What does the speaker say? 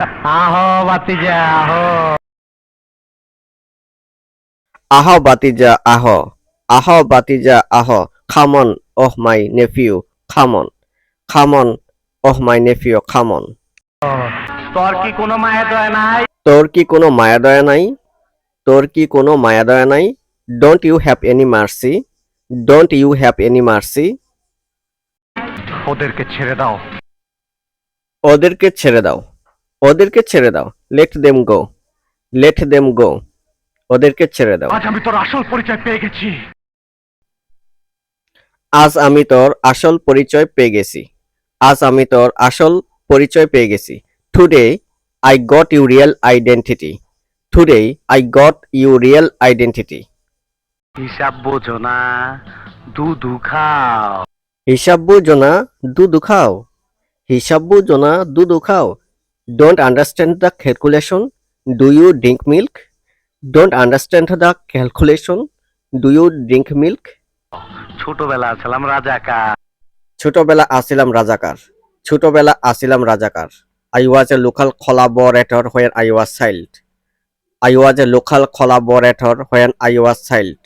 আহো বাতিজা আহো। আহো বাতিজা আহো, আহো বাতিজা আহো, come on oh my nephew, come on, come on oh my nephew, come on. তোর কি কোনো মায়া দয়া নাই? তোর কি কোনো মায়া দয়া নাই? তোর কি কোনো মায়া দয়া নাই? Don't you have any mercy? Don't you have any mercy? ওদেরকে ছেড়ে দাও। ওদেরকে ছেড়ে দাও, ওদেরকে ছেড়ে দাও, let them go, let them go, ওদেরকে ছেড়ে দাও। আজ আমি তোর আসল পরিচয় পেয়ে গেছি। আজ আমি তোর আসল পরিচয় পেয়ে গেছি, আজ আমি তোর আসল পরিচয় পেয়ে গেছি। Today I got your real identity, today I got your real identity. হিসাব বোঝো না, দুধু খাও। হিসাব বুঝো না, দুধ খাও, হিসাব বুঝো না, দুধ খাও। Don't understand the calculation, do you drink milk? Don't understand the calculation, do you drink milk? ছোটবেলা ছিলাম রাজাকার। ছোটবেলা আছিলাম রাজাকার, ছোটবেলা আছিলাম রাজাকার। I was a local collaborator when I was child, I was a local collaborator when I was child.